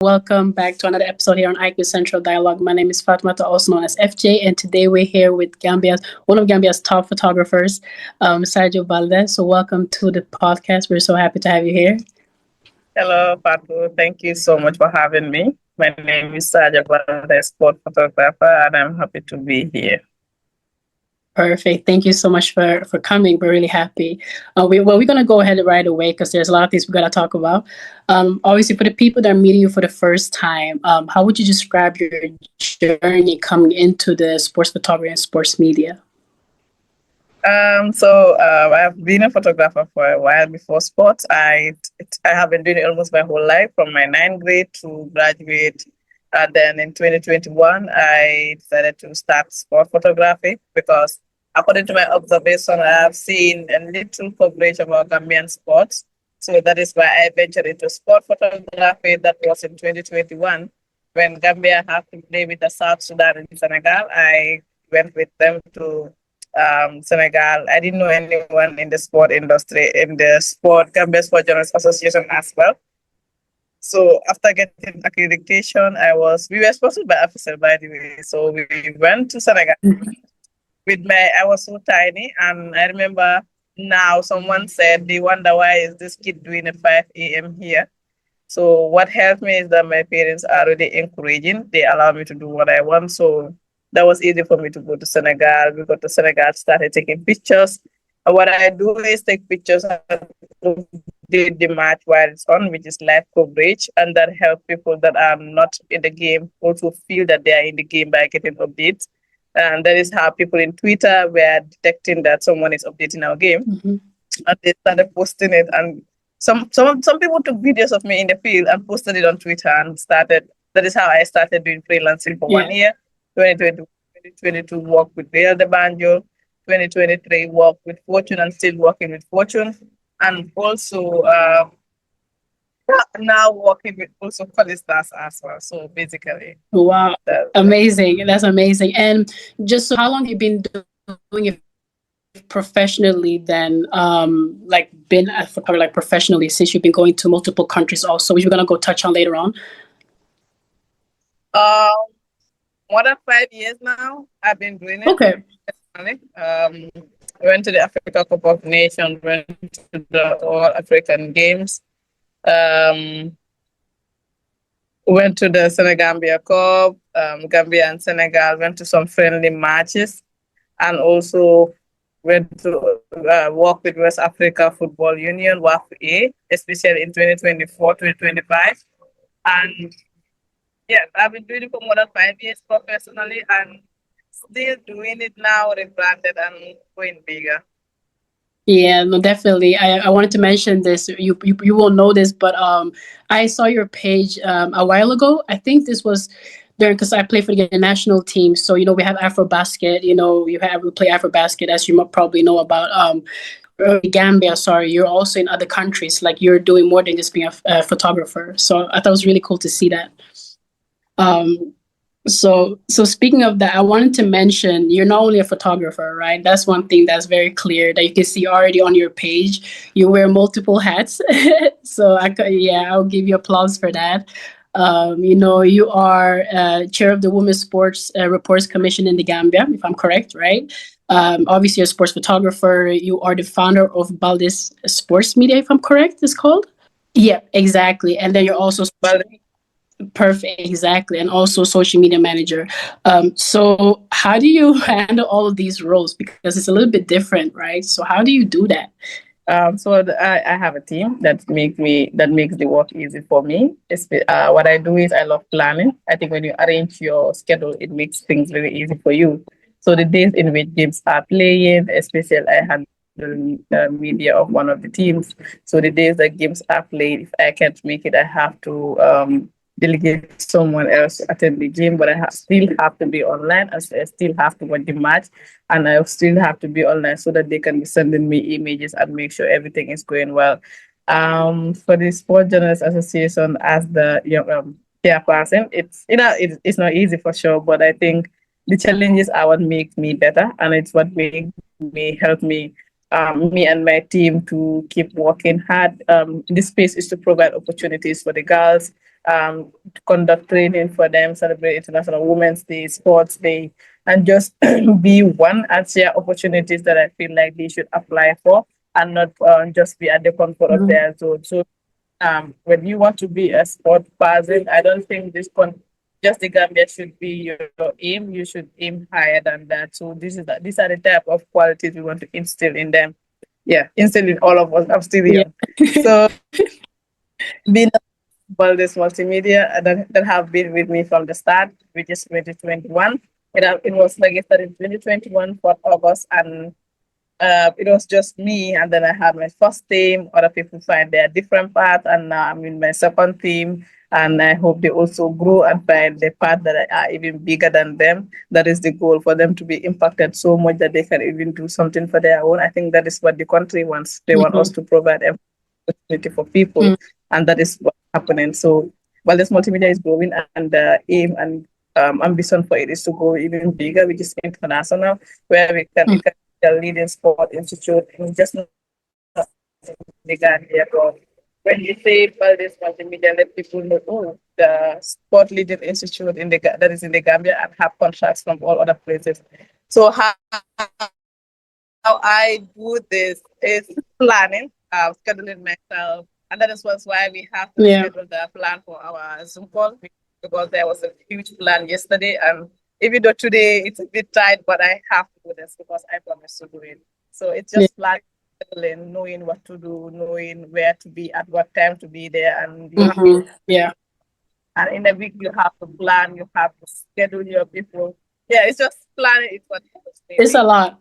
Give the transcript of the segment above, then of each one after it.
Welcome back to another episode here on IQ Central Dialogue. My name is Fatmata, also known as FJ, and today we're here with one of Gambia's top photographers, Sarjo Baldeh. So welcome to the podcast. We're so happy to have you here. Hello, Fatu. Thank you so much for having me. My name is Sarjo Baldeh, sport photographer, and I'm happy to be here. Perfect. Thank you so much for coming. We're really happy. We're going to go ahead right away because there's a lot of things we got to talk about. Obviously, for the people that are meeting you for the first time, how would you describe your journey coming into the sports photography and sports media? I've been a photographer for a while before sports. I have been doing it almost my whole life, from my ninth grade to graduate. And then in 2021, I decided to start sport photography because, according to my observation, I have seen a little coverage about Gambian sports. So that is why I ventured into sport photography. That was in 2021 when Gambia had to play with the South Sudan and Senegal. I went with them to Senegal. I didn't know anyone in the sport industry, in the Gambia Sport Journalists Association as well. So after getting accreditation, we were sponsored by officer, by the way. So we went to Senegal I was so tiny, and I remember now someone said they wonder why is this kid doing at 5 a.m. here. So what helped me is that my parents are really encouraging. They allow me to do what I want. So that was easy for me to go to Senegal. We got to Senegal, started taking pictures. And what I do is take pictures and the match while it's on, which is live coverage, and that help people that are not in the game also feel that they are in the game by getting updates. And that is how people in Twitter were detecting that someone is updating our game, and they started posting it. And some people took videos of me in the field and posted it on Twitter and started. That is how I started doing freelancing for 1 year. 2022 worked with Real de Banjo. 2023 worked with Fortune and still working with Fortune, and also now working with also Stars as well. So basically, wow, amazing! That's amazing. And just so, how long have you been doing it professionally? Then, been a photographer like professionally since you've been going to multiple countries, also, which we're gonna go touch on later on. More than 5 years now. I've been doing it. Okay. Went to the Africa Cup of Nations, went to the All African Games, went to the Senegambia Cup, Gambia and Senegal, went to some friendly matches, and also went to work with West Africa Football Union, WAFA, especially in 2024, 2025. And yes, I've been doing it for more than 5 years professionally, and still doing it now, rebranded and going bigger. Yeah, no, definitely. I wanted to mention this. You won't know this, but I saw your page a while ago. I think this was during, because I play for the national team. So we have AfroBasket. We play AfroBasket, as you probably know about. Gambia, sorry, you're also in other countries. Like, you're doing more than just being a photographer. So I thought it was really cool to see that. So speaking of that, I wanted to mention you're not only a photographer, right? That's one thing that's very clear that you can see already on your page. You wear multiple hats. So I'll give you applause for that. You are chair of the Women's Sports Reports Commission in the Gambia, if I'm correct, right? Obviously, you're a sports photographer. You are the founder of Baldeh's Sports Media, if I'm correct, it's called? Yeah, exactly. And then you're also... Perfect, exactly. And also social media manager. So how do you handle all of these roles? Because it's a little bit different, right? So how do you do that? I have a team that makes the work easy for me. What I do is I love planning. I think when you arrange your schedule, it makes things very easy for you. So the days in which games are playing, especially I handle the media of one of the teams. So the days that games are played, if I can't make it, I have to delegate someone else to attend the game, but I still have to be online. I still have to watch the match, and I still have to be online so that they can be sending me images and make sure everything is going well. For the Sport Journalists Association, as the chairperson, it's not easy for sure, but I think the challenges are what makes me better, and it's what help me and my team to keep working hard. This space is to provide opportunities for the girls, conduct training for them, celebrate International Women's Day, Sports Day, and just be one and share opportunities that I feel like they should apply for and not just be at the comfort of Mhm. their zone. So when you want to be a sport person, I don't think just the Gambia should be your aim. You should aim higher than that. So these are the type of qualities we want to instill in them. Yeah, instill in all of us. I'm still Yeah. young. So being Baldeh's multimedia that have been with me from the start, which is 2021. It was registered in 2021 for August, and it was just me, and then I had my first team. Other people find their different path, and now I'm in my second team. And I hope they also grow and find the path that are even bigger than them. That is the goal for them to be impacted so much that they can even do something for their own. I think that is what the country wants. They want us Mhm. to provide opportunity for people, Mm. and that is what's happening. So, while this multimedia is growing, and the aim and ambition for it is to go even bigger, which is international, where Mm. it can be a leading sport institute in just not the Gambia. But when you say well, this multimedia, let people know, oh, the sport leading institute that is in the Gambia and have contracts from all other places. So how I do this is planning, scheduling myself, and that is why we have to Yeah. schedule the plan for our Zoom call because there was a huge plan yesterday, and even though today it's a bit tight, but I have to do this because I promised to do it. So it's Yeah. just planning, scheduling, knowing what to do, knowing where to be at what time to be there, and you have Mhm. Yeah. and in a week you have to plan, you have to schedule your people. Yeah, it's just planning. It's what helps me It's a really. lot.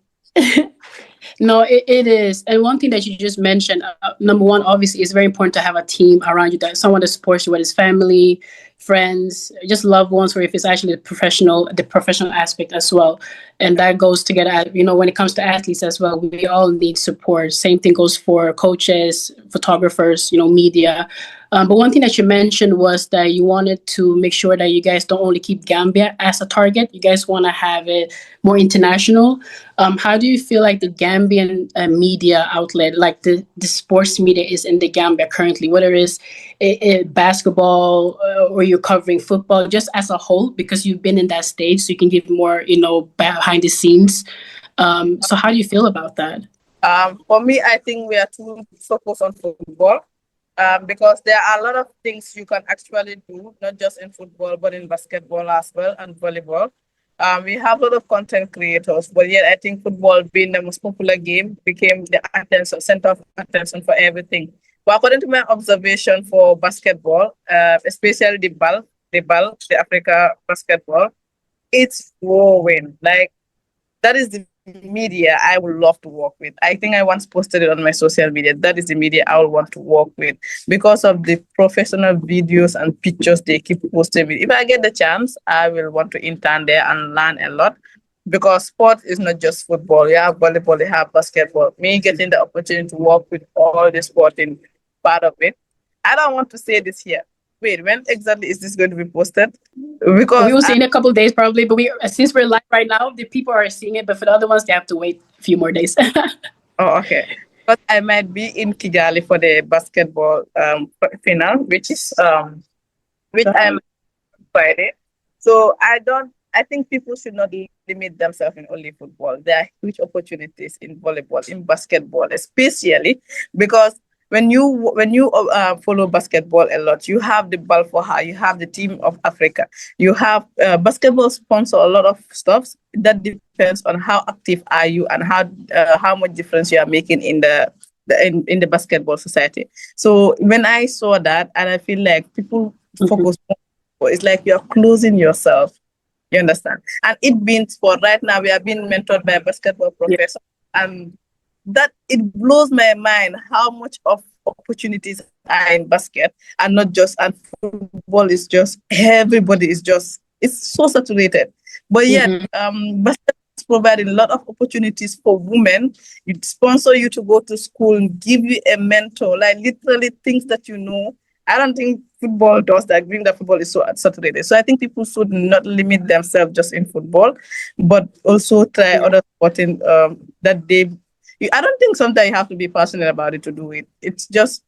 No, it is. And one thing that you just mentioned, number one, obviously, it's very important to have a team around you, that someone that supports you, whether it's family, friends, just loved ones, or if it's actually the professional aspect as well. And that goes together, when it comes to athletes as well, we all need support. Same thing goes for coaches, photographers, media. But one thing that you mentioned was that you wanted to make sure that you guys don't only keep Gambia as a target, you guys want to have it more international. How do you feel like the Gambian media outlet, like the sports media, is in the Gambia currently, whether it's basketball or you're covering football, just as a whole, because you've been in that stage, so you can give more, behind the scenes. So how do you feel about that? For me, I think we are too focused on football because there are a lot of things you can actually do, not just in football, but in basketball as well and volleyball. We have a lot of content creators, but yet I think football, being the most popular game, became the center of attention for everything. But according to my observation for basketball, especially the Africa basketball, it's growing. Like that is the media I would love to work with. I think I once posted it on my social media. That is the media I would want to work with because of the professional videos and pictures they keep posting with. If I get the chance, I will want to intern there and learn a lot because sport is not just football. You have volleyball, you have basketball. Me getting the opportunity to work with all the sporting part of it. I don't want to say this here. Wait, when exactly is this going to be posted? We Because will see in a couple of days probably, but since we're live right now, the people are seeing it, but for the other ones, they have to wait a few more days. Oh, okay. But I might be in Kigali for the basketball final, which I'm Friday. So I think people should not limit themselves in only football. There are huge opportunities in volleyball, in basketball, especially because when you follow basketball a lot, you have the Balfour, you have the team of Africa, you have basketball sponsor a lot of stuff. That depends on how active are you and how much difference you are making in in the basketball society. So when I saw that, and I feel like people Mhm. focus it's like you're closing yourself. You understand? And it means for right now, we are being mentored by a basketball Yeah. professor. And that it blows my mind how much of opportunities are in basket and not just and football is just everybody is just it's so saturated. But yet Mhm. basket is providing a lot of opportunities for women. It sponsor you to go to school and give you a mentor, like literally things that you know. I don't think football does that. Being that football is so saturated. So I think people should not limit themselves just in football, but also try Yeah. other sporting that they I don't think sometimes you have to be passionate about it to do it. It's just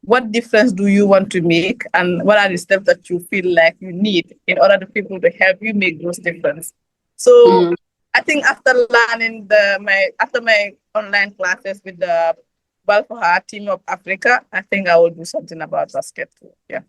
what difference do you want to make, and what are the steps that you feel like you need in order for people to help you make those difference. So Mm. I think after learning my online classes with the Balfour team of Africa, I think I will do something about basketball. Yeah.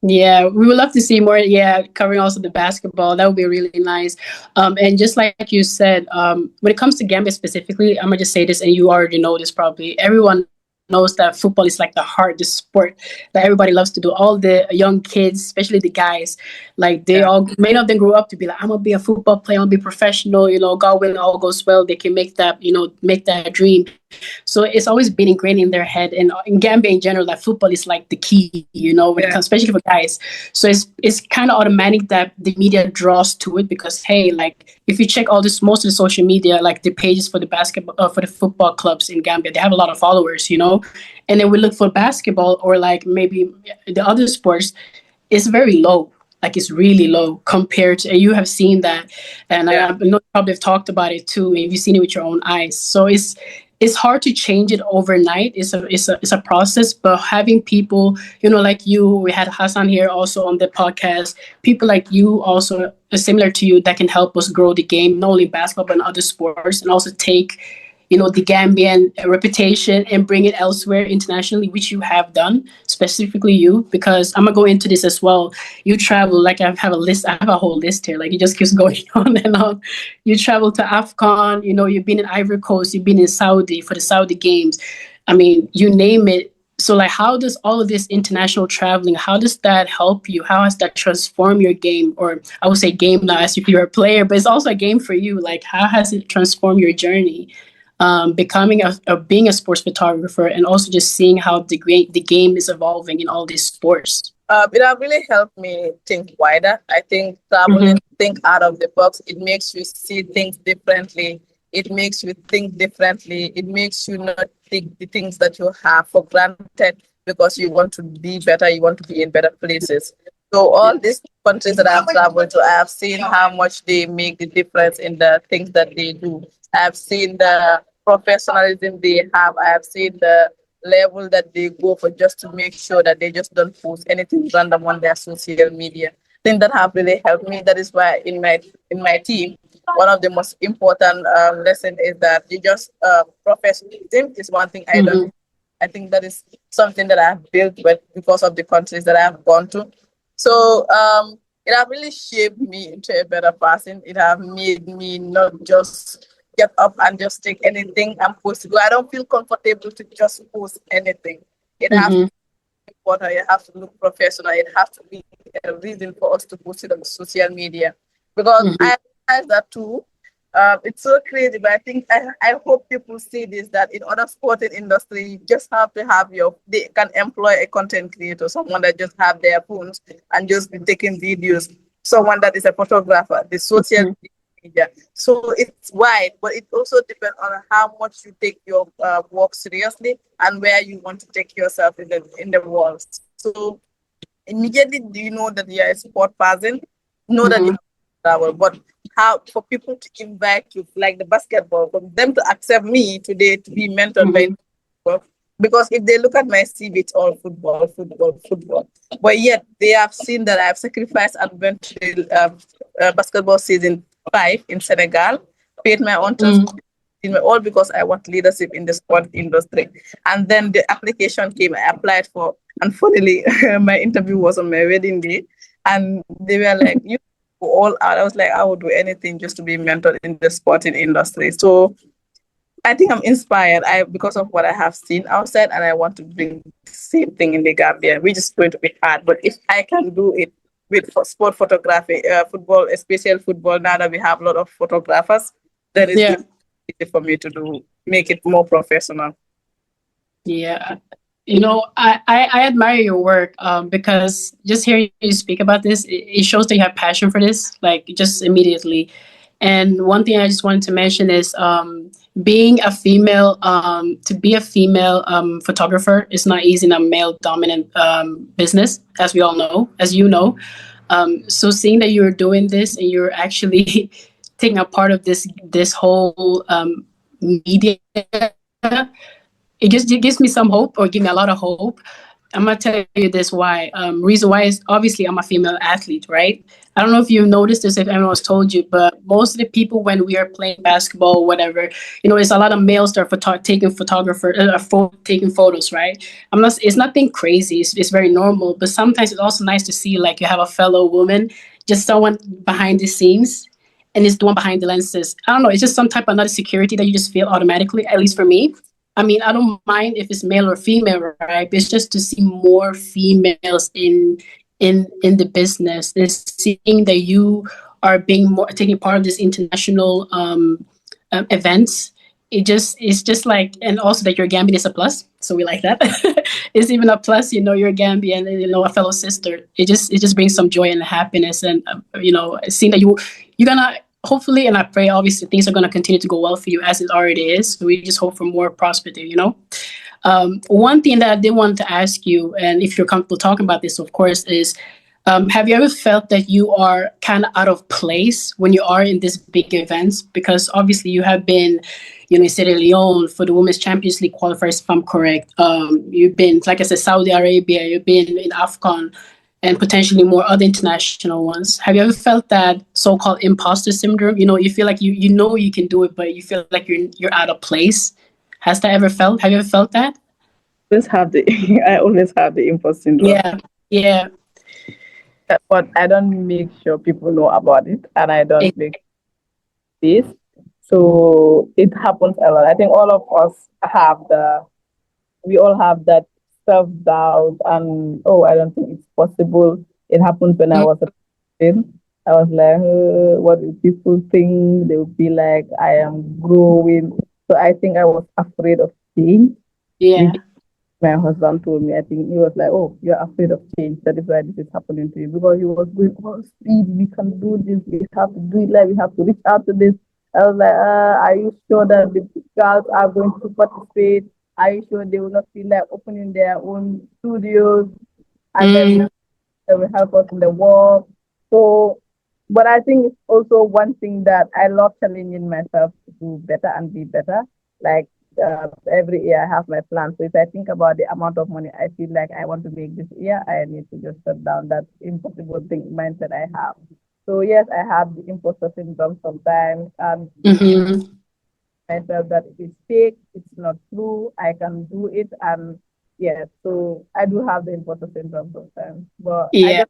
Yeah, we would love to see more. Yeah, covering also the basketball. That would be really nice. And just like you said, when it comes to Gambia specifically, I'm gonna just say this, and you already know this probably. Everyone knows that football is like the heart, the sport that everybody loves to do. All the young kids, especially the guys, like they Yeah. all, many of them grew up to be like, I'm gonna be a football player. I'm gonna be professional. You know, God willing, all goes well. They can make that, make that dream. So it's always been ingrained in their head. And in Gambia in general, that football is like the key, when it Yeah. comes, especially for guys. So it's kind of automatic that the media draws to it because, hey, like if you check all this, most of the social media, like the pages for the basketball, for the football clubs in Gambia, they have a lot of followers. And then we look for basketball or like maybe the other sports, it's very low. Like it's really low compared to, and you have seen that, and I Yeah. know you probably have talked about it too, and you've seen it with your own eyes. So it's hard to change it overnight. It's a process, but having people, like you, we had Hassan here also on the podcast, people like you also similar to you that can help us grow the game, not only basketball but in other sports, and also take the Gambian reputation and bring it elsewhere internationally, which you have done, specifically you, because I'm gonna go into this as well. You travel, like I have a list, I have a whole list here, like it just keeps going on and on. You travel to AFCON, you've been in Ivory Coast, you've been in Saudi for the Saudi Games. I mean, you name it. So like how does all of this international traveling, how does that help you? How has that transformed your game? Or I would say game now as if you're a player, but it's also a game for you. Like how has it transformed your journey? Becoming being a sports photographer, and also just seeing how the game is evolving in all these sports. It has really helped me think wider. I think traveling, think out of the box. It makes you see things differently. It makes you think differently. It makes you not take the things that you have for granted because you want to be better. You want to be in better places. So all these countries that I've traveled to, I have seen how much they make the difference in the things that they do. I have seen the professionalism they have. I have seen the level that they go for just to make sure that they just don't post anything random on their social media. Things that have really helped me. That is why in my team, one of the most important lesson is that you just professionalism is one thing I don't. I think that is something that I've built with because of the countries that I've gone to. So it have really shaped me into a better person. It have made me not just get up and just take anything and post it. I don't feel comfortable to just post anything. It has to Mm-hmm. be important. It has to look professional. It has to be a reason for us to post it on social media. Because Mm-hmm. I realize that too. It's so crazy, but I think I hope people see this that in other sporting industry, you just have to have they can employ a content creator, someone that just have their phones and just be taking videos, someone that is a photographer, the social media. So it's wide, but it also depends on how much you take your work seriously and where you want to take yourself in the world. So immediately, do you know that you're a sport person? Know that you Mm-hmm. have to travel, but how for people to invite you, like the basketball, for them to accept me today to be mentored by Mm-hmm. football, because if they look at my CV, it's all football, football, football. But yet they have seen that I've sacrificed and went to the basketball season 5 in Senegal, paid my own transport, all because I want leadership in the sport industry. And then the application came, I applied for, and funnily, my interview was on my wedding day, and they were like, "You go all out." I was like, "I would do anything just to be mentored in the sporting industry." So I think I'm inspired. Because of what I have seen outside, and I want to bring the same thing in the Gambia, which is going to be hard. But if I can do it with sport photography, football, especially football, now that we have a lot of photographers, that is Yeah. going to be easy for me to do, make it more professional. Yeah. I admire your work because just hearing you speak about this, it shows that you have passion for this, like just immediately. And one thing I just wanted to mention is being a female, to be a female photographer is not easy in a male dominant business, as we all know, as you know. So seeing that you're doing this and you're actually taking a part of this whole media, it gives me some hope, or give me a lot of hope. I'm gonna tell you this why. Reason why is obviously I'm a female athlete, right? I don't know if you've noticed this, if anyone's told you, but most of the people when we are playing basketball, or whatever, there's a lot of males that are taking photos, right? I'm not. It's nothing crazy. It's very normal, but sometimes it's also nice to see like you have a fellow woman, just someone behind the scenes, and is the one behind the lenses. I don't know. It's just some type of another security that you just feel automatically. At least for me, I mean, I don't mind if it's male or female, right? It's just to see more females in the business. Is seeing that you are being more taking part of this international events. It's just like, and also that you're Gambian is a plus. So we like that. It's even a plus, you're Gambian, and a fellow sister. It just brings some joy and happiness, and seeing that you're gonna hopefully, and I pray obviously things are gonna continue to go well for you as it already is. So we just hope for more prosperity. One thing that I did want to ask you, and if you're comfortable talking about this, of course, is have you ever felt that you are kind of out of place when you are in these big events? Because obviously you have been, in Sierra Leone for the Women's Champions League qualifiers, if I'm correct. You've been, like I said, Saudi Arabia, you've been in AFCON, and potentially more other international ones. Have you ever felt that so-called imposter syndrome? You feel like you know you can do it, but you feel like you're out of place. Have you ever felt that? I always have the imposter syndrome. Yeah, yeah. But I don't make sure people know about it, and I don't make this. So it happens a lot. I think all of us we all have that self doubt, and I don't think it's possible. It happened when I was a kid. I was like, what do people think? They would be like, I am growing. So I think I was afraid of change. Yeah. My husband told me, I think he was like, oh, you're afraid of change. That is why this is happening to you. Because he was going, oh, speed, we can do this. We have to do it, like we have to reach out to this. I was like, are you sure that the girls are going to participate? Are you sure they will not feel like opening their own studios? And then they will help us in the work. So, but I think it's also one thing that I love challenging myself to do better and be better. Like every year I have my plan. So if I think about the amount of money I feel like I want to make this year, I need to just shut down that impossible thing mindset I have. So yes, I have the imposter syndrome sometimes, and myself that if it's fake, it's not true. I can do it, and yeah. So I do have the imposter syndrome sometimes, but I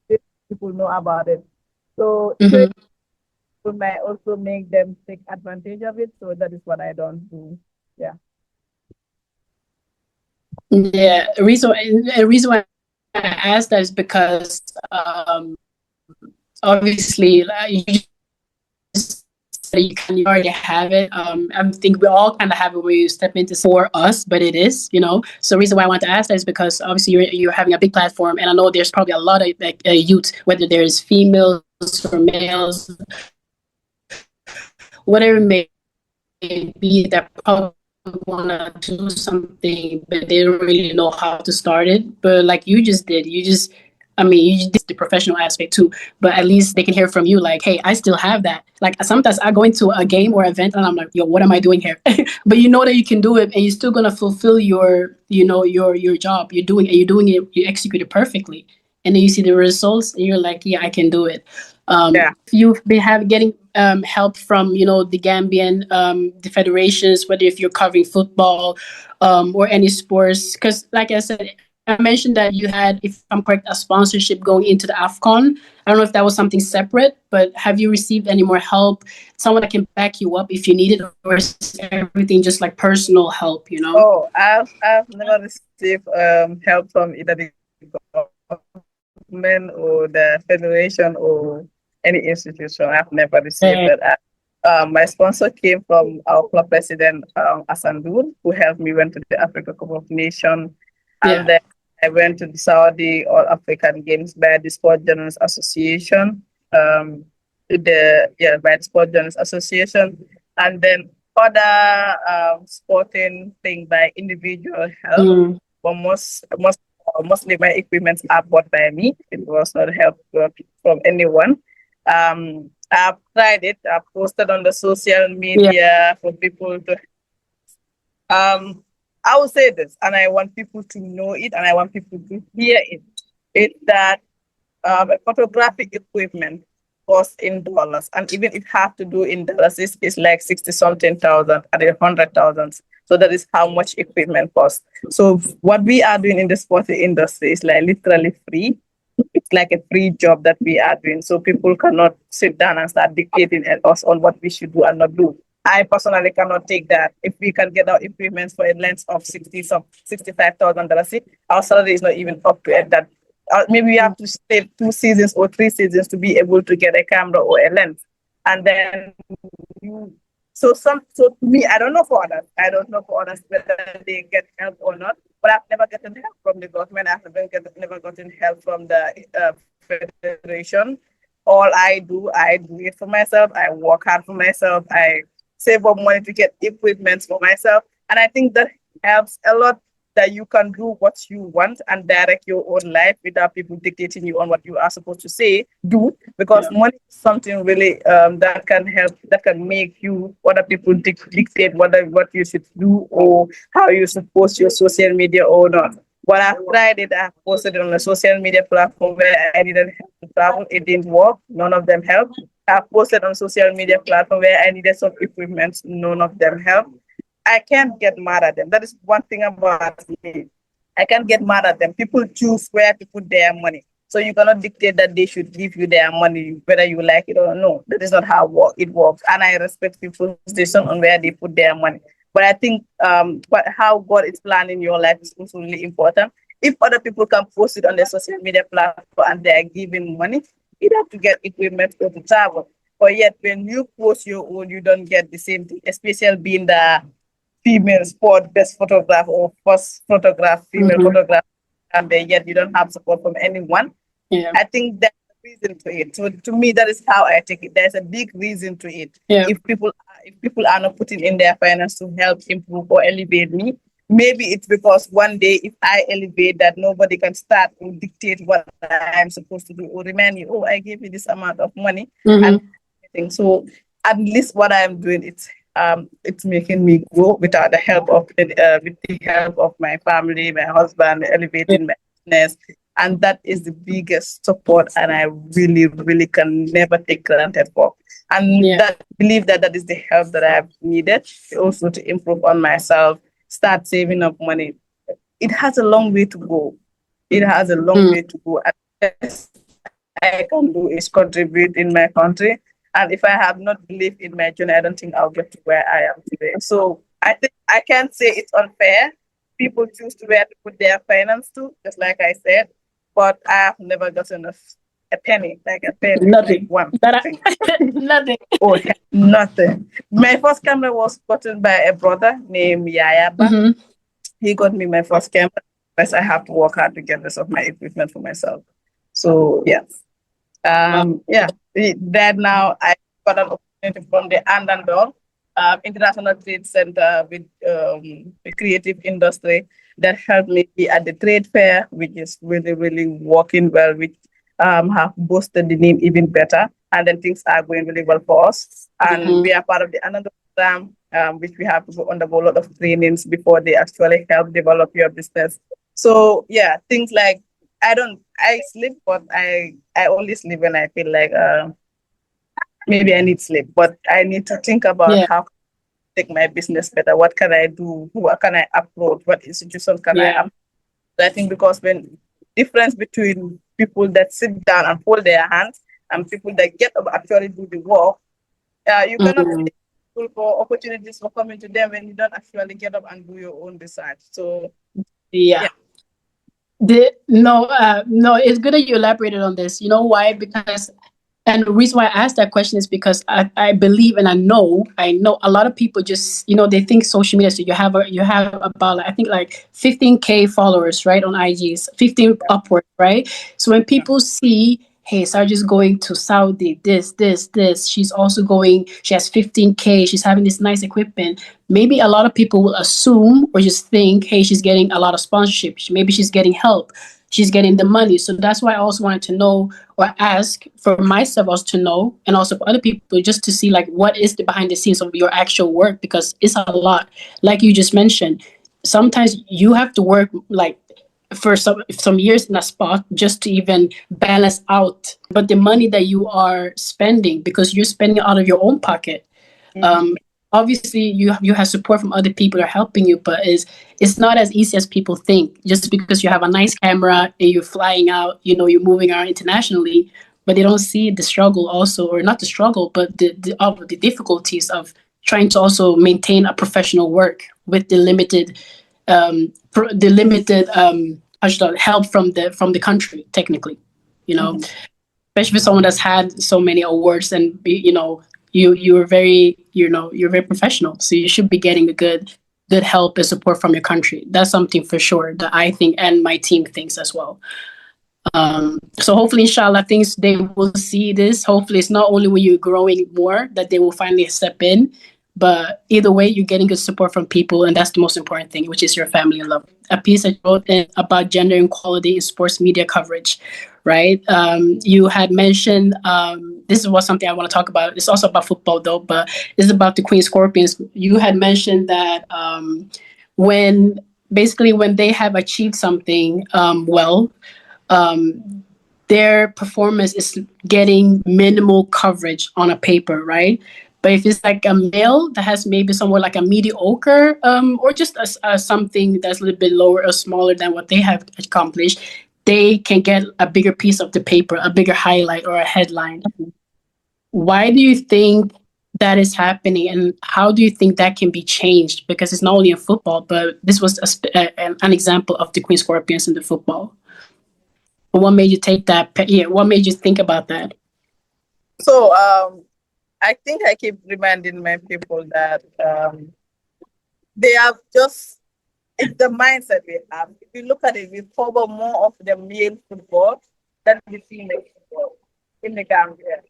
just people know about it. So it might also make them take advantage of it. So that is what I don't do. Yeah. Yeah. The reason why I asked that is because obviously you already have it. I think we all kind of have it when you step into for us, but it is. So the reason why I want to ask that is because obviously you're having a big platform, and I know there's probably a lot of youth, whether there's females or males, whatever it may be, that probably want to do something, but they don't really know how to start it. But like you just did, you did the professional aspect too, but at least they can hear from you like, hey, I still have that. Like sometimes I go into a game or event and I'm like, yo, what am I doing here? But you know that you can do it, and you're still going to fulfill your job. You're doing it, you execute it perfectly. And then you see the results and you're like, yeah, I can do it. If you've been getting help from, the Gambian, the federations, whether if you're covering football or any sports, because like I said, I mentioned that you had, if I'm correct, a sponsorship going into the AFCON. I don't know if that was something separate, but have you received any more help? Someone that can back you up if you need it, or is everything just like personal help, Oh, I've never received help from either the government or the federation or any institution. I've never received that. My sponsor came from our club president, Asandur, who helped me went to the Africa Cup of Nations. And then I went to the Saudi All African Games by the Sport Journalists Association. By the Sport Journalists Association. And then other sporting thing by individual help. But mostly my equipments are bought by me. It was not help from anyone. I've tried it. I've posted on the social media for people to I will say this, and I want people to know it, and I want people to hear it. It's that a photographic equipment costs in dollars, and even if have to do in dollars, it's like 60 something thousand and 100,000. So that is how much equipment costs. So what we are doing in the sporting industry is like literally free. It's like a free job that we are doing. So people cannot sit down and start dictating at us on what we should do and not do. I personally cannot take that. If we can get our equipment for a length of $65,000, our salary is not even up to it. That maybe we have to stay 2 seasons or 3 seasons to be able to get a camera or a lens, and then you. So to me, I don't know for others. I don't know for others whether they get help or not. But I've never gotten help from the government. I've never gotten help from the federation. All I do it for myself. I work hard for myself. I save up money to get equipment for myself. And I think that helps a lot, that you can do what you want and direct your own life without people dictating you on what you are supposed to do. Because money is something really that can help, that can make you other people dictate what you should do or how you should post your social media or not. But I've tried it. I've posted it on a social media platform where I needed help to travel. It didn't work. None of them helped. I've posted on social media platform where I needed some equipment. None of them helped. I can't get mad at them. That is one thing about me. I can't get mad at them. People choose where to put their money. So you cannot dictate that they should give you their money, whether you like it or no. That is not how it works. And I respect people's decision on where they put their money. But I think how God is planning your life is also really important. If other people can post it on their social media platform and they are giving money, you have to get equipment to travel. But yet, when you post your own, you don't get the same thing, especially being the female sport best photograph or first photograph, female photograph, and yet you don't have support from anyone. Yeah. I think that's the reason to it. So to me, that is how I take it. There's a big reason to it. Yeah. If people are not putting in their finance to help improve or elevate me, maybe it's because one day if I elevate, that nobody can start to dictate what I'm supposed to do or remind me, oh, I gave you this amount of money and everything. So at least what I'm doing, it's making me grow without the help of my family, my husband, elevating my business, and that is the biggest support. And I really, really can never take granted for. And that believe that is the help that I have needed also to improve on myself, start saving up money. It has a long way to go. It has a long way to go. And the best I can do is contribute in my country. And if I have not believed in my journey, I don't think I'll get to where I am today. So I think I can't say it's unfair. People choose to where to put their finance to, just like I said. But I have never gotten a penny, Nothing. Like one. Nothing. Oh, nothing. My first camera was gotten by a brother named Yayaba. He got me my first camera. But I have to work hard to get this of my equipment for myself. So yeah. That now I got an opportunity from the Andandor International Trade Center with the creative industry that helped me be at the trade fair, which is really, really working well, which have boosted the name even better. And then things are going really well for us. And we are part of the Andandor program, which we have to go undergo a lot of trainings before they actually help develop your business. So yeah, things like I sleep, but I only sleep when I feel like maybe I need sleep. But I need to think about how to take my business better. What can I do? What can I upload? What institutions can I upload? I think because when difference between people that sit down and fold their hands and people that get up actually do the work, you cannot look for opportunities for coming to them when you don't actually get up and do your own research. So yeah. No, it's good that you elaborated on this. You know why? Because, and the reason why I asked that question is because I believe and I know a lot of people just, they think social media. So you have about I think like 15K followers, right, on IGs, 15 upward, right? So when people see, hey, Sarjo's going to Saudi, this. She's also going, she has 15K, she's having this nice equipment. Maybe a lot of people will assume or just think, hey, she's getting a lot of sponsorship. Maybe she's getting help. she's getting the money. So that's why I also wanted to know or ask for myself also to know, and also for other people, just to see like what is the behind the scenes of your actual work, because it's a lot. Like you just mentioned, sometimes you have to work like for some years in a spot just to even balance out. But the money that you are spending, because you're spending out of your own pocket, obviously you have support from other people that are helping you, but it's not as easy as people think. Just because you have a nice camera and you're flying out, you're moving around internationally, but they don't see the struggle also, or not the struggle, but the difficulties of trying to also maintain a professional work with the limited help from the country, technically, especially for someone that's had so many awards, and you're very professional, so you should be getting a good help and support from your country. That's something for sure that I think, and my team thinks as well. So hopefully, inshallah, things they will see this. Hopefully, it's not only when you're growing more that they will finally step in, but either way, you're getting good support from people, and that's the most important thing, which is your family and love. A piece I wrote about gender equality in sports media coverage, right? You had mentioned, this was something I want to talk about. It's also about football, though, but it's about the Queen Scorpions. You had mentioned that when they have achieved something their performance is getting minimal coverage on a paper, right? But if it's like a male that has maybe somewhere like a mediocre, or just something that's a little bit lower or smaller than what they have accomplished, they can get a bigger piece of the paper, a bigger highlight or a headline. Why do you think that is happening, and how do you think that can be changed? Because it's not only in football, but this was an example of the Queen Scorpions in the football. What made you take that? Yeah, what made you think about that? So I think I keep reminding my people that they have just, it's the mindset we have. If you look at it, we cover more of the male football than the female football in the Gambia,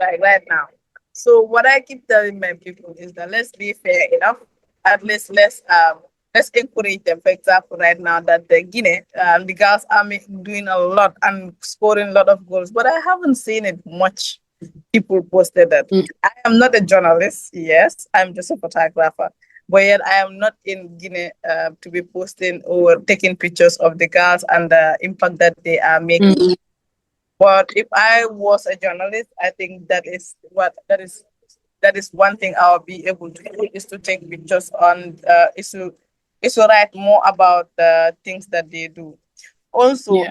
like right now. So what I keep telling my people is that let's be fair enough. At least let's encourage them. For example, right now that the Guinea, the girls are doing a lot and scoring a lot of goals, but I haven't seen it much. People posted that. I am not a journalist. Yes, I'm just a photographer. But yet I am not in Guinea to be posting or taking pictures of the girls and the impact that they are making. But if I was a journalist, I think that is one thing I'll be able to do, is to take pictures on is to write more about the things that they do. Also,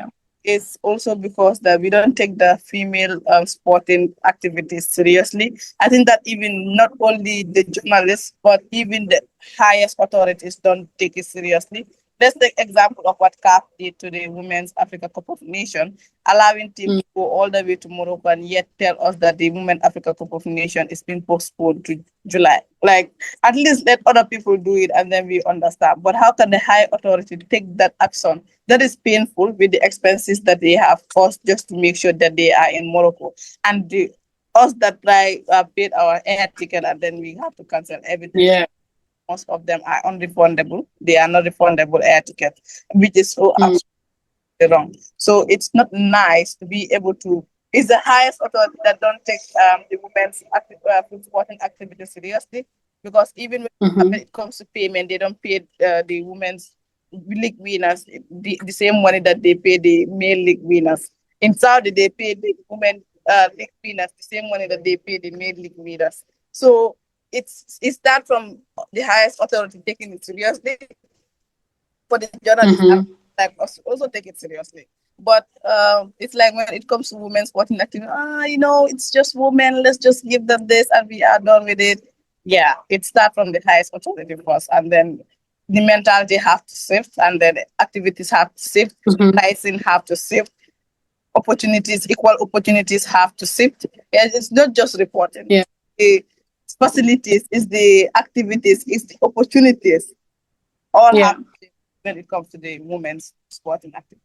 it's also because that we don't take the female sporting activities seriously. I think that even not only the journalists, but even the highest authorities don't take it seriously. Let's take example of what CAF did to the Women's Africa Cup of Nations, allowing teams to go all the way to Morocco and yet tell us that the Women's Africa Cup of Nations is being postponed to July. Like, at least let other people do it and then we understand. But how can the high authority take that action? That is painful with the expenses that they have cost just to make sure that they are in Morocco. And us that paid our air ticket and then we have to cancel everything. Yeah. Most of them are unrefundable. They are not refundable air tickets, which is so absolutely wrong. So it's not nice to be able to. It's the highest authority that don't take the women's sporting activity seriously, because even when it comes to payment, they don't pay the women's league winners the same money that they pay the male league winners. In Saudi, they pay the women league winners the same money that they pay the male league winners. So it's that from the highest authority taking it seriously, for the journalists like us also take it seriously. But it's like when it comes to women's sporting activity, it's just women, let's just give them this and we are done with it. Yeah, it starts from the highest authority first, and then the mentality have to shift, and then the activities have to shift, pricing have to shift, equal opportunities have to shift. And it's not just reporting. Yeah. Facilities, is the activities, is the opportunities, all have when it comes to the women's sporting activity.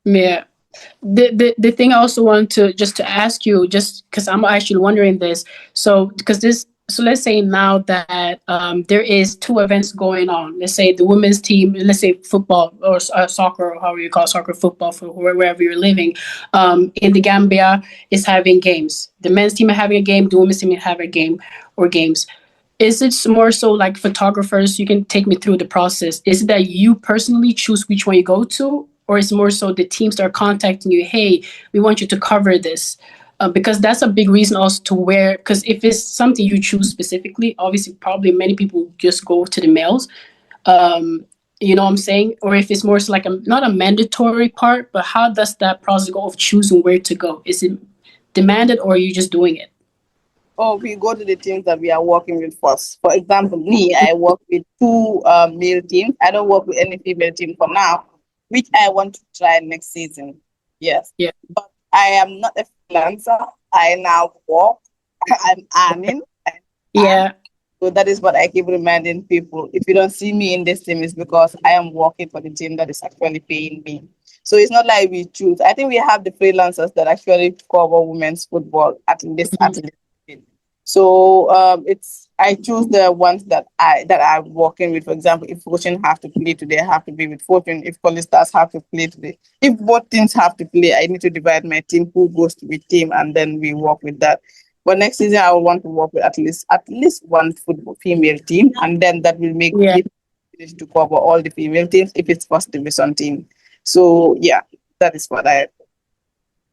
Yeah. The thing I also want to ask you, just because I'm actually wondering this, so because so let's say now that there is two events going on. Let's say the women's team, let's say football or soccer, or however you call soccer, football for wherever you're living. In the Gambia is having games. The men's team are having a game. The women's team have a game or games. Is it more so like photographers? You can take me through the process. Is it that you personally choose which one you go to, or is it more so the teams start contacting you? Hey, we want you to cover this. Because that's a big reason also to wear, because if it's something you choose specifically, obviously probably many people just go to the males, you know what I'm saying? Or if it's more so like not a mandatory part, but how does that process go of choosing where to go? Is it demanded or are you just doing it? Or we go to the teams that we are working with first. For example, me, I work with two male teams. I don't work with any female team for now, which I want to try next season. Yes. Yeah. But I am not a freelancer. I now work. I'm earning. Yeah. So that is what I keep reminding people. If you don't see me in this team, it's because I am working for the team that is actually paying me. So it's not like we choose. I think we have the freelancers that actually cover women's football at this so I choose the ones that I'm working with. For example, if Fortune have to play today, I have to be with Fortune. If College Stars have to play today, if both teams have to play, I need to divide my team who goes to which team, and then we work with that. But next season, I will want to work with at least one football female team, and then that will make it to cover all the female teams if it's first division team. So yeah, that is what I.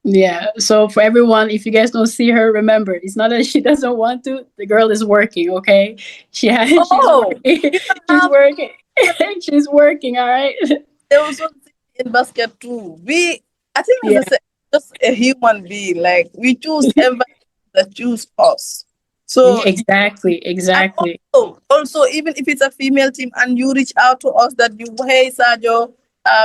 Yeah. So for everyone, if you guys don't see her, remember, it's not that she doesn't want to. The girl is working. Okay, she's working. She's working. She's working. All right. There was one thing in basket too. I think it's just a human being. Like we choose everybody that choose us. So exactly. Also, even if it's a female team and you reach out to us that hey Sarjo,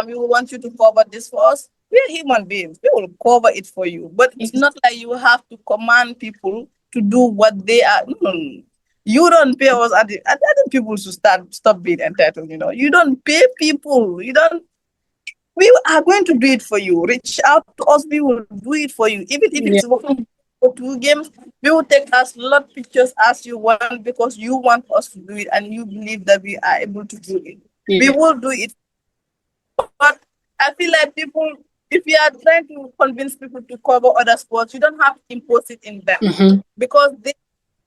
we want you to cover this for us. We're human beings. We will cover it for you. But it's not like you have to command people to do what they are. No. You don't pay us. I think people should stop being entitled. You don't pay people. We are going to do it for you. Reach out to us. We will do it for you. Even if it's working for 2 games, we will take as lot of pictures as you want because you want us to do it and you believe that we are able to do it. We will do it. But I feel like people, if you are trying to convince people to cover other sports, you don't have to impose it in them because they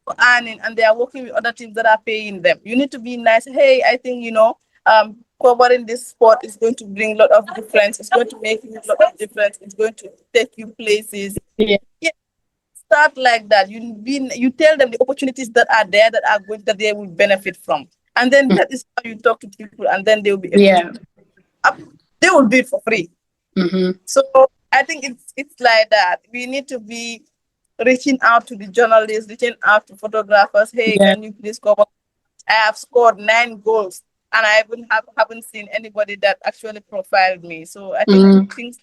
are earning and they are working with other teams that are paying them. You need to be nice. Hey, I think, covering this sport is going to bring a lot of difference. It's going to make you a lot of difference. It's going to take you places. Yeah. Start like that. You tell them the opportunities that are there that they will benefit from. And then that is how you talk to people and then they will be able to, they will do it for free. So I think it's like that. We need to be reaching out to the journalists, reaching out to photographers. Hey, can you please cover? I have scored 9 goals, and I haven't seen anybody that actually profiled me. So I think things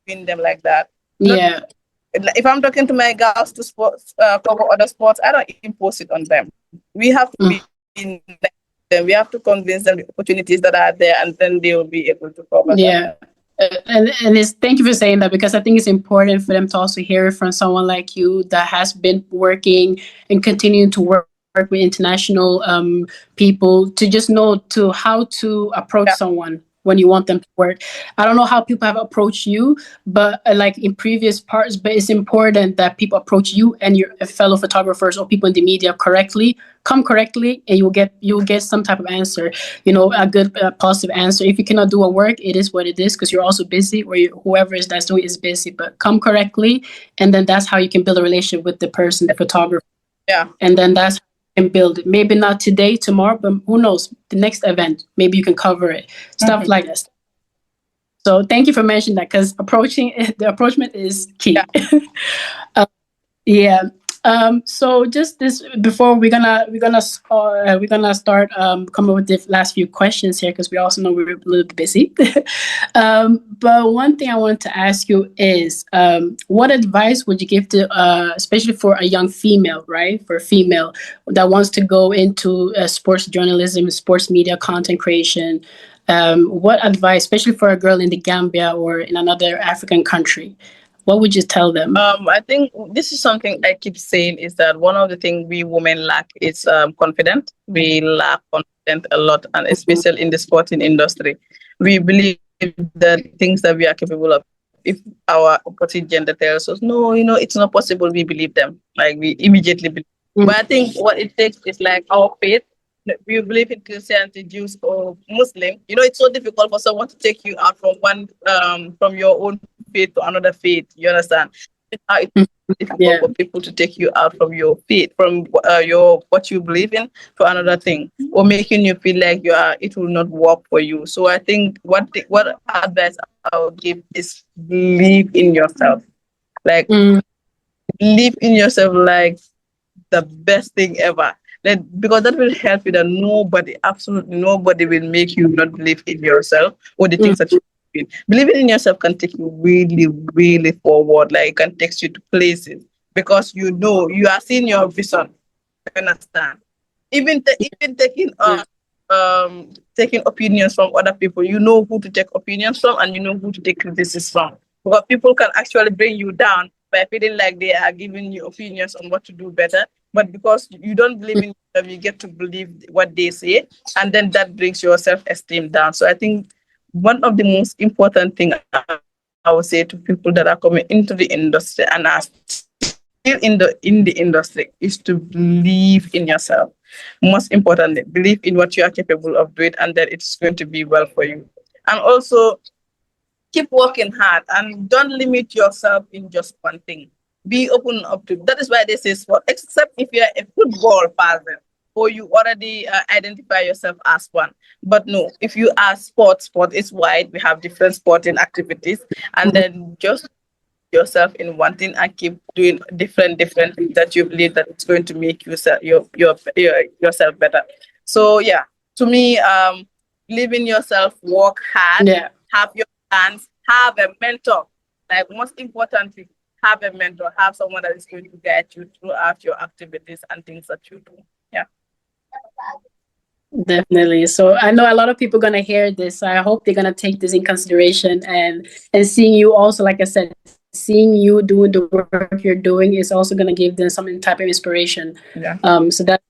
between them like that. If I'm talking to my girls to sports, cover other sports, I don't impose it on them. We have to be in them. We have to convince them the opportunities that are there, and then they will be able to cover them. And thank you for saying that because I think it's important for them to also hear it from someone like you that has been working and continuing to work with international people to just know how to approach someone when you want them to work. I don't know how people have approached you, but like in previous parts, but it's important that people approach you and your fellow photographers or people in the media come correctly, and you will get some type of answer, a good positive answer. If you cannot do a work, it is what it is because you're also busy, or whoever is that's doing is busy, but come correctly. And then that's how you can build a relationship with the person, the photographer. And then that's and build it. Maybe not today, tomorrow, but who knows? The next event, maybe you can cover it. Stuff like that. So thank you for mentioning that because the approachment is key. So just this before we're gonna start coming up with the last few questions here because we also know we're a little bit busy. But one thing I wanted to ask you is what advice would you give to especially for a young female, right? For a female that wants to go into sports journalism, sports media, content creation. What advice, especially for a girl in the Gambia or in another African country, What would you tell them? I think this is something I keep saying is that one of the things we women lack is confidence. We lack confidence a lot, and especially in the sporting industry. We believe that things that we are capable of, if our opposite gender tells us, no, it's not possible, we believe them. Like we immediately believe. But I think what it takes is like our faith. We believe in Christianity, Jews, or Muslim. It's so difficult for someone to take you out from from your own faith to another faith. You understand? How it's difficult for people to take you out from your faith, from your what you believe in, to another thing, or making you feel like it will not work for you. So I think what advice I would give is believe in yourself, like believe in yourself, like the best thing ever. Because that will help you. That nobody, absolutely nobody, will make you not believe in yourself or the things that you believe in. Believing in yourself can take you really, really forward. Like it can take you to places because you are seeing your vision. You understand? Even taking opinions from other people, you know who to take opinions from and you know who to take criticism from. Because people can actually bring you down by feeling like they are giving you opinions on what to do better. But because you don't believe in yourself, you get to believe what they say, and then that brings your self-esteem down. So I think one of the most important thing I would say to people that are coming into the industry and are still in the industry is to believe in yourself. Most importantly, believe in what you are capable of doing, and that it's going to be well for you. And also keep working hard and don't limit yourself in just one thing. Be open up to that is why this is sport, except if you're a football person or you already identify yourself as one. But no, if you are sport is wide. We have different sporting activities, and then just yourself in one thing and keep doing different things that you believe that it's going to make yourself better. So yeah, to me, believe in yourself, work hard, have your plans, have a mentor. Like most importantly, have a mentor, have someone that is going to guide you throughout your activities and things that you do. Yeah. Definitely. So I know a lot of people are gonna hear this. I hope they're gonna take this in consideration, and seeing you also, like I said, seeing you doing the work you're doing is also gonna give them some type of inspiration. Yeah. So that,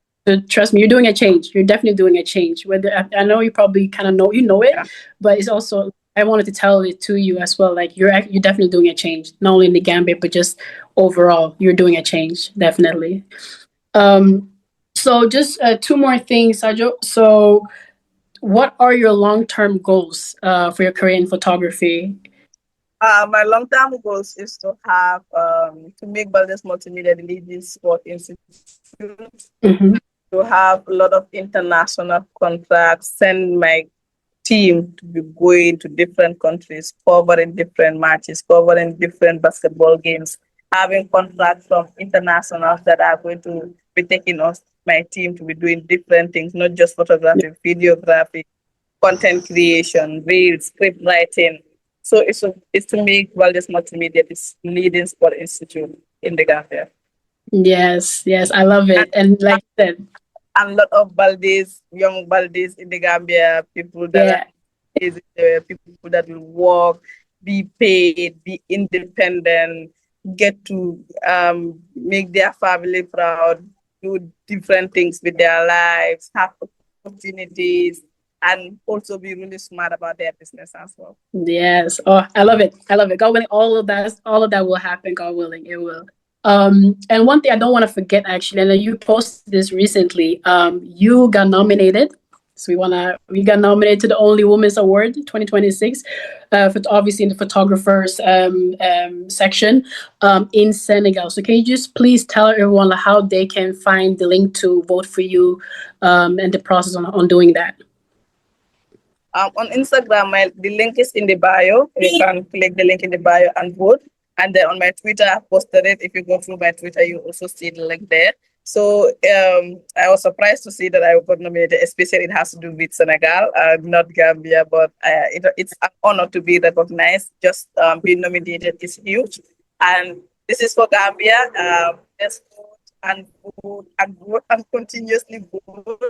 trust me, you're doing a change. You're definitely doing a change. Whether I know you probably kind of know it, but it's also, I wanted to tell it to you as well. Like you're definitely doing a change, not only in the Gambia but just overall. You're doing a change, definitely. So just two more things, Sarjo. So what are your long-term goals for your career in photography? My long-term goals is to have to make Baldeh's Multimedia the leading sport institute, to have a lot of international contracts, send my team to be going to different countries, covering different matches, covering different basketball games, having contracts from internationals that are going to be taking us, my team, to be doing different things, not just photography, videography, content creation, reels, script writing. So it's to make Baldeh's Multimedia this leading sport institute in the Gambia. Yes, I love it. And like you said, and a lot of young Baldehs in the Gambia, people that are people that will work, be paid, be independent, get to make their family proud, do different things with their lives, have opportunities, and also be really smart about their business as well. Yes. Oh, I love it. I love it. God willing, all of that will happen. God willing, it will. And one thing I don't want to forget, actually, and then you posted this recently. You got nominated. So we got nominated to the Only Women's Award 2026, for obviously in the photographers section in Senegal. So can you just please tell everyone how they can find the link to vote for you, and the process on doing that? On Instagram, the link is in the bio. You can click the link in the bio and vote. And then on my Twitter, I posted it. If you go through my Twitter, you also see the link there. So I was surprised to see that I got nominated, especially it has to do with Senegal, not Gambia, but it's an honor to be recognized. Just being nominated is huge. And this is for Gambia. Let's vote and vote and vote and continuously vote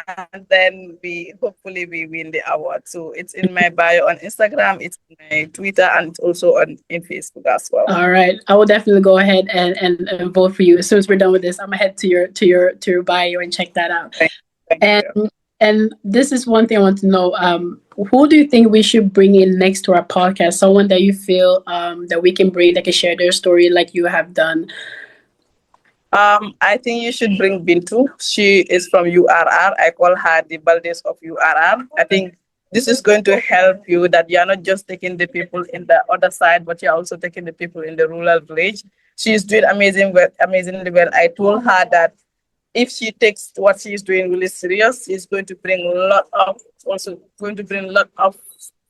and then we hopefully we win the award. So it's in my bio on Instagram, it's in my Twitter, and it's also on in Facebook as well. All right, I will definitely go ahead and vote for you as soon as we're done with this. I'm gonna head to your bio and check that out. Thank And you. and this is one thing I want to know. Who do you think we should bring in next to our podcast? Someone that you feel that we can bring that can share their story like you have done. I think you should bring Bintu. She is from URR. I call her the Baldes of URR. I think this is going to help you that you are not just taking the people in the other side, but you're also taking the people in the rural village. She is doing amazingly well. I told her that if she takes what she is doing really serious, she's going to bring a lot of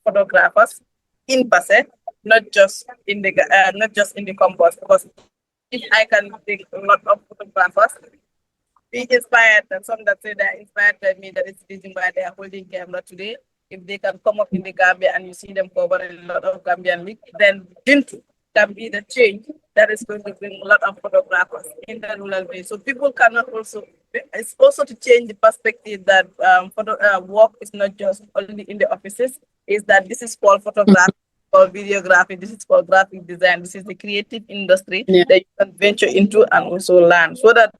photographers in person, not just in the compost, because if I can take a lot of photographers, be inspired, and some that say they're inspired by me, that is the reason why they are holding camera today. If they can come up in the Gambia and you see them covering a lot of Gambian league, then Bintu can be the change that is going to bring a lot of photographers in the rural way. So people cannot also, it's also to change the perspective that work is not just only in the offices, is that this is called photography, called videography, this is called graphic design, this is the creative industry Yeah. that you can venture into and also learn, so that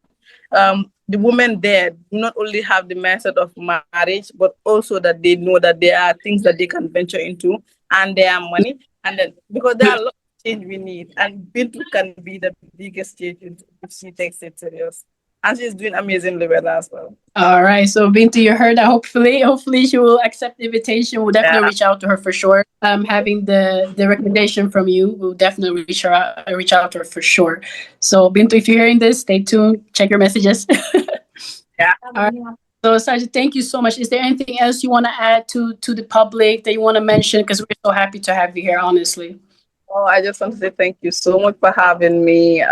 the women there do not only have the mindset of marriage, but also that they know that there are things that they can venture into and there are money. And then, because there are a lot of change we need, and Bintu can be the biggest change if she takes it serious. And she's doing amazingly well as well. All right. So Binti, you heard that. Hopefully she will accept the invitation. We'll definitely Yeah. reach out to her for sure. Having the recommendation from you, we'll definitely reach out to her for sure. So Binti, if you're hearing this, stay tuned. Check your messages. Yeah. All right. So Sarjo, thank you so much. Is there anything else you want to add to the public that you want to mention? Because we're so happy to have you here, honestly. Oh, I just want to say thank you so much for having me.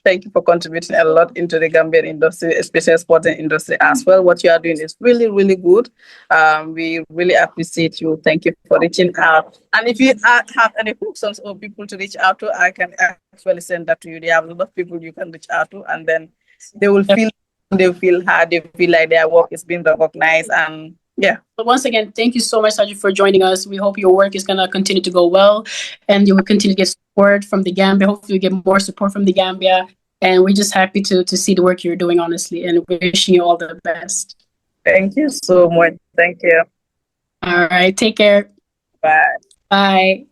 Thank you for contributing a lot into the Gambian industry, especially sporting industry as well. What you are doing is really, really good. We really appreciate you. Thank you for reaching out. And if you have any questions or people to reach out to, I can actually send that to you. They have a lot of people you can reach out to, and then they will feel hard, they feel like their work is being recognized, and yeah. But once again, thank you so much, Sarjo, for joining us. We hope your work is going to continue to go well and you will continue to get support from the Gambia. Hopefully, you get more support from the Gambia. And we're just happy to see the work you're doing, honestly, and wishing you all the best. Thank you so much. Thank you. All right. Take care. Bye. Bye.